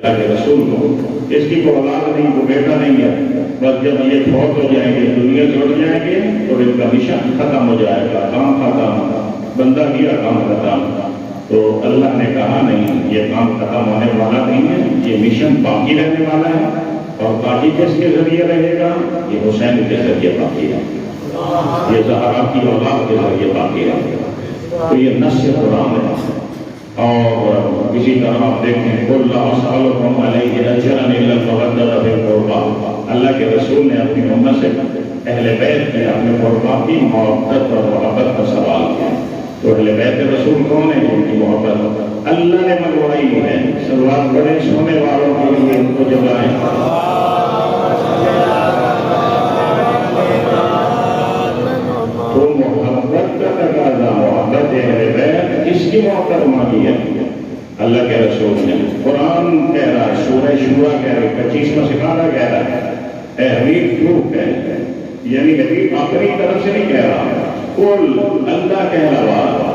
اللہ کے رسول کو، اس کی کوئی اولاد نہیں، کوئی بیٹا نہیں ہے، بس جب یہ فوت ہو جائیں گے، دنیا چھوڑ جائیں گے تو ان کا مشن ختم ہو جائے گا، کام ختم، بندہ کیا کام ختم۔ تو اللہ نے کہا نہیں، یہ کام ختم ہونے والا نہیں ہے، یہ مشن باقی رہنے والا ہے، اور باقی کس کے ذریعے رہے گا؟ یہ حسین کے ذریعے باقی رہے گا، یہ زہرا کی اولاد کے ذریعے باقی رہے گا۔ تو یہ نص قرآن ہے۔ اور اسی طرح آپ دیکھیں قُلْ لَا أَسْأَلُكُمْ عَلَيْهِ أَجْرًا إِلَّا الْمَوَدَّةَ فِي الْقُرْبَىٰ، اللہ کے رسول نے اپنی امت سے اہل بیت کے اپنے قربا کی محبت اور محبت کا سوال کیا۔ تو اہل بیت رسول کون ہے جن کی محبت اللہ نے منوائی ہے؟ سلوات پڑھیں سونے والوں کے لیے ان کو جگائیں۔ تو محبت کا تقاضا، محبت اہل بیت کس کی محبت مانگی ہے؟ اللہ کے رسول نے۔ قرآن کہہ رہا ہے، سورہ شورا کہہ رہا ہے، 25واں سپارہ کہہ رہا ہے، اے حبیب تو کہہ رہا ہے، یعنی حبیب اپنی طرف سے نہیں کہہ رہا، قل اللہ کہہ رہا ہے۔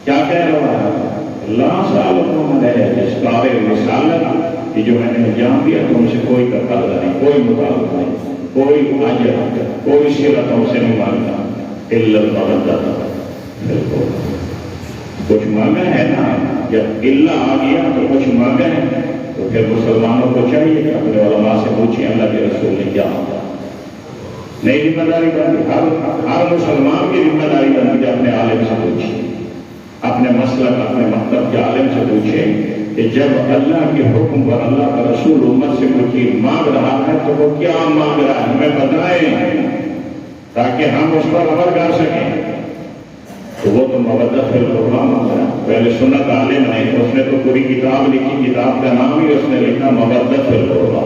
کیا کہہ رہا ہے؟ لا سألكم علیہ، اس بارے رسالت کہ جو میں نے جان دیا تم سے کوئی تقاضا نہیں، کوئی مطالبہ نہیں، کوئی اجر، کوئی صلت تم سے نہیں مانگتا، الا المودۃ فی القربیٰ۔ کچھ مانگا ہے نا، جب اللہ آ گیا تو کچھ مانگا ہے، تو پھر مسلمانوں کو چاہیے کہ اپنے علماء سے پوچھیں اللہ کے رسول نے کیا مانگا۔ نئی ذمہ داری بنتی، ہر مسلمان کی ذمہ داری بنتی ہے اپنے عالم سے پوچھیں، اپنے مسلک اپنے مکتب کے عالم سے پوچھیں کہ جب اللہ کے حکم پر اللہ کا رسول امت سے کوئی چیز مانگ رہا ہے تو وہ کیا مانگ رہا ہے، ہمیں بتائیں تاکہ ہم اس پر عمل کر سکیں۔ تو وہ تو مودۃ فی القربیٰ مانگ رہا ہے۔ پہلے سنت عالم ہے، اس نے تو پوری کتاب لکھی، کتاب کا نام ہی اس نے لکھا مودۃ فی القربیٰ،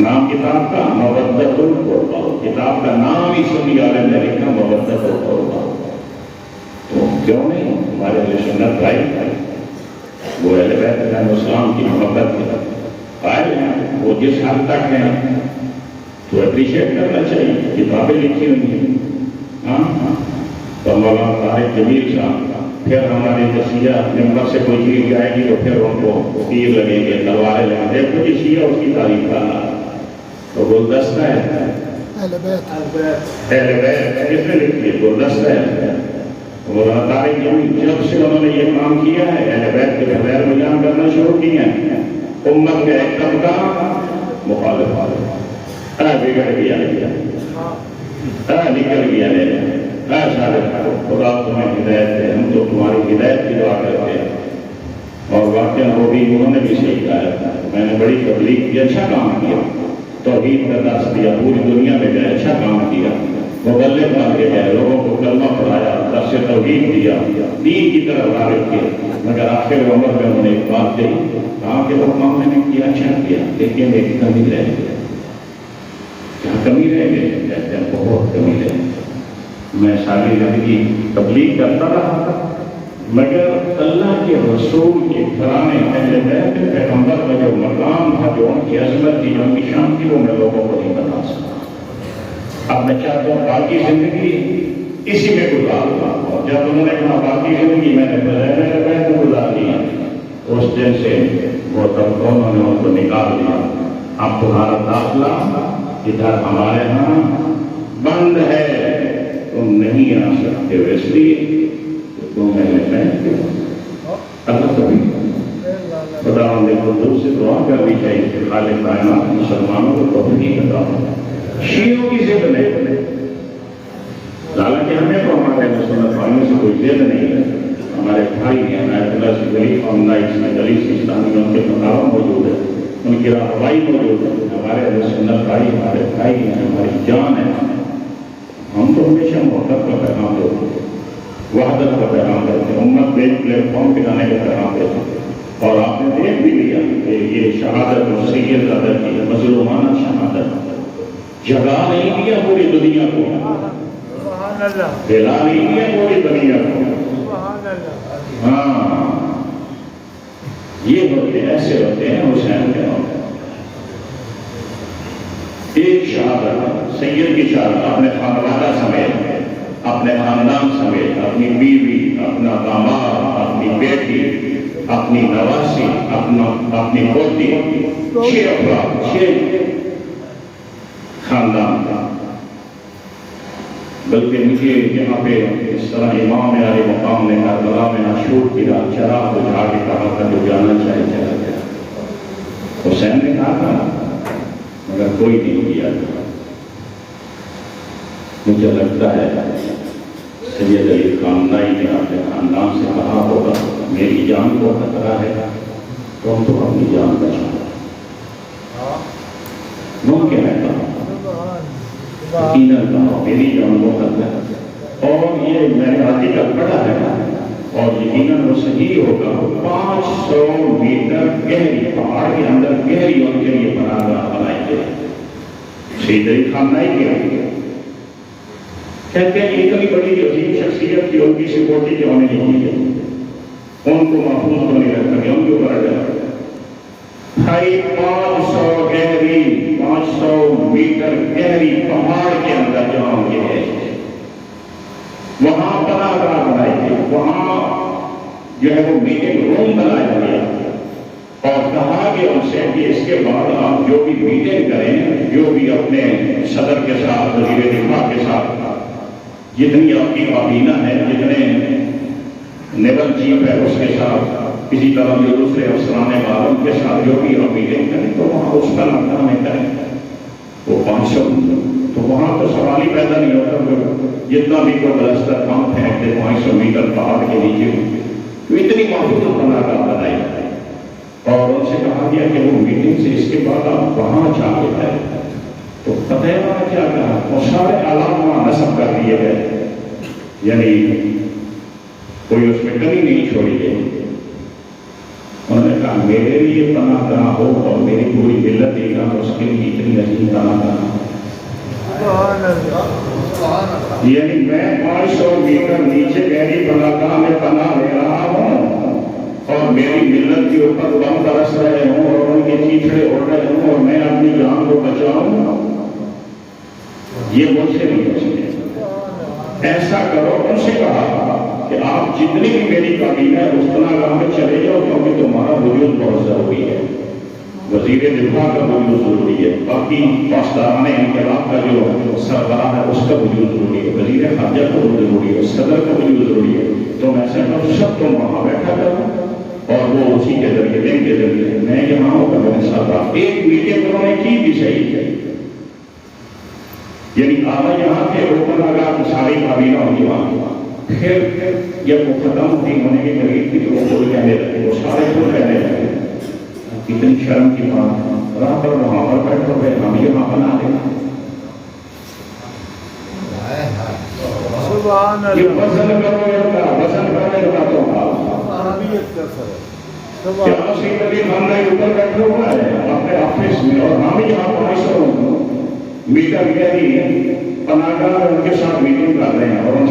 نام کتاب کا مودۃ القربیٰ، کتاب کا نام ہی سنی عالم نے لکھا مودۃ القربیٰ۔ تو کیوں نہیں ہمارے اہل سنت بھائی وہ اہل بیت علیہ السلام کی محبت کے قائل ہیں، وہ جس حد تک ہیں تو اپریشیٹ کرنا چاہیے، کتابیں لکھی ہوئی ہیں۔ ہاں تو مولانا طارق جمیل صاحب پھر ہمارے تصویر نمبر سے کوئی چیز جائے گی تو پھر ان کو تیر لگیں گے، تلواریں لگیں گے، دیکھو جی شیعہ اس کی تعریف کر رہا تو گلدستہ ہے اہل بیت، کس نے لکھی ہے؟ گلدستہ ہے۔ مولانا طارق جمیل جب سے انہوں نے یہ کام کیا ہے، اہل بیت کے بغیر بیان کرنا شروع کیے ہیں، امت کا ایک طبقہ مخالف بگڑ گیا، نکل گیا، سارے خدا تمہیں ہدایت دے، ہم تو تمہاری ہدایت کی دعا کرتے ہیں۔ اور واقعہ وہ بھی انہوں نے بھی صحیح کہا، میں نے بڑی تبلیغ کی، اچھا کام کیا، توحید کا درس دیا، پوری دنیا میں گئے، اچھا کام کیا، مبلغ بن کے گئے، لوگوں کو کلمہ پڑھایا، درس توحید دیا، دین کی طرف راغب کیا، مگر آخر عمر میں انہوں نے ایک بات کہی، کہا کہ وہ کام میں نے کیا، اچھا کیا، لیکن ایک کمی رہ گئی۔ کیا کمی رہ گئی؟ کہتے ہیں بہت کمی رہ گئی۔ میں ساری زندگی تبلیغ کرتا رہا مگر اللہ کے رسول کے گھرانے اہل بیت پیغمبر کا جو مقام تھا، جو ان کی عظمت تھی، جو ان کی شان تھی، وہ میں لوگوں کو نہیں بتا سکتا۔ اب میں چاہتا ہوں باقی زندگی اسی میں گزاروں، اور جب انہوں نے کہا باقی زندگی میں نے اہل بیت میں گزار دی، اس دن سے وہ طبقوں نے ان کو نکال دیا، اب تمہارا داخلہ ادھر ہمارے ہاں بند ہے، تم نہیں آ سکتے، اس لیے تم اہل بیت کے اللہ کبھی خدا نے قدوس سے دعا کرنی چاہیے کہ خالق کائنات مسلمانوں کو توفیق عطا فرمائے۔ شیعوں کی ضد نہیں، حالانکہ ہمیں تو ہمارے مسلمان بھائیوں سے کوئی ضد نہیں ہے، ہمارے بھائی ہیں، آیت اللہ سے غریب اور نائٹ میں دلیل اسلامی میں ان کے فتاوی موجود ہے، ان کی رہنمائی موجود ہے، ہمارے مسلمان بھائی ہمارے بھائی ہیں، ہماری جان ہے۔ ہم تو ہمیشہ محبت کا پیغام دیتے ہیں، وحدت کا پیغام دیتے ہیں، امت کو ایک پلیٹ فارم پہ لانے کا پیغام دیتے ہیں۔ اور آپ نے دیکھ بھی لیا کہ یہ شہادت اور سید ادا کی مظلومانہ شہادت، جگہ نہیں دیا پوری دنیا کو، دلا نہیں دیا پوری دنیا کو۔ ہاں یہ ہوتے ایسے ہوتے ہیں حسین کے نام، ایک شہادت، سید کی شہادت، اپنے خانوادہ سمیت، اپنے خاندان سمیت، اپنی بیوی، اپنا داماد، اپنی اپنی بیٹی، اپنی نواسی، اپنی پوتی، 6 افراد، 6 خاندان. بلکہ مجھے یہاں پہ اس طرح امام علی مقام نے کربلا میں عاشور کی رات چراغ بجھا کے کہا تھا جو جانا چاہے چلا گیا. حسین نے کہا تھا مگر کوئی نہیں کیا. مجھے لگتا ہے سید علی خامنہئی نے اپنے خاندان سے کہا ہوگا میری جان کو خطرہ ہے تو ہم تو اپنی جان بچاؤ. ممکن ہے کہا یقیناً کہا میری جان کو خطرہ ہے. اور یہ میں نے آرٹیکل پڑھا ہے اور یقیناً وہ صحیح ہوگا. 500 میٹر گہری پہاڑ کے اندر گہری ان کے لیے پناہگاہ بنائی گئی. سید علی خامنہئی کی کہتے ہیں اتنی بڑی عظیم شخصیت کی ان کی سپورٹی جو ہمیں نہیں کی گئی، ان کو محفوظ تو نہیں رکھا گیا، ان کے اوپر اڈا 500 میٹر گہری پہاڑ کے اندر جہاں یہ ہے وہاں پناہگاہ بنائی گئی. وہاں جو ہے وہ میٹنگ روم بنایا گیا اور کہا گیا ان سے کہ اس کے بعد آپ جو بھی میٹنگ کریں، جو بھی اپنے صدر کے ساتھ، وزیر دفاع کے ساتھ، جتنی آپ کی کابینہ ہے، جتنے نیول چیف ہے اس کے ساتھ، کسی طرح جو دوسرے افسران معلوم کے ساتھ جو بھی آپ میٹنگ کریں تو وہاں اس کا نام میں کریں. وہ 500 تو وہاں تو سوال ہی پیدا نہیں ہوتا. جتنا بھی کوئی بلستر کام پھینکتے 500 میٹر پہاڑ کے نیچے تو اتنی محفوظ پناہگاہ بنائی اور ان سے کہا گیا کہ وہ میٹنگ سے اس کے بعد آپ وہاں جا کے جائیں. تو پتہ ہے وہاں کیا کہا؟ وہ سارے آلات وہاں نصب کر دیے گئے، یعنی کوئی اس میں کمی نہیں چھوڑی گئی. انہوں نے کہا میرے لیے پناہگاہ ہو اور میری پوری ملت دے گا اس کے لیے اتنی عظیم پناہگاہ. یعنی میں 500 میٹر نیچے گہری پناہگاہ میں پناہ لے رہا ہوں اور میری ملت کے اوپر بم برس رہے ہوں اور ان کے چیچڑے اڑ رہے ہوں اور میں اپنی جان کو بچاؤں. یہ مجھ سے نہیں ہو سکے. ایسا کرو، ان سے کہا کہ آپ جتنی بھی میری کابینہ ہے اس پناہگاہ میں چلے جاؤ کیونکہ تمہارا وجود بہت ضروری ہے. وزیر دفاع کا وجود ضروری ہے، باقی پاسداران انقلاب کا جو سربراہ ہے اس کا وجود ضروری ہے، وزیر خارجہ کا وجود ضروری ہے، صدر کا وجود ضروری ہے. تو میں ایسا کروں سب تم وہاں بیٹھا کرو اور وہ اسی کے ذریعے دیں کے ذریعے میں یہاں ہوں گا میرے ساتھ. ایک میٹنگ انہوں نے کی بھی صحیح ہے، یعنی آدھا یہاں کے اوپن آگاہ کی ساری کابینہ ہوگی وہاں. پھر جب وہ ختم ہوتی ہونے کے قریب تھی تو وہ خود کہنے لگے، وہ سارے خود کہنے لگے کتنی شرم کی بات، راہ پر وہاں پر بیٹھو گے ہم یہاں بنا دیں. یہ وزن کرو وزن کرنے کا تو کیا سید علی خامنہئی اوپر بیٹھے ہوا ہے اپنے آفس میں اور ہم یہاں 500 میٹر گہری پناہگاہ ان کے ساتھ میٹنگ کر رہے ہیں اور ان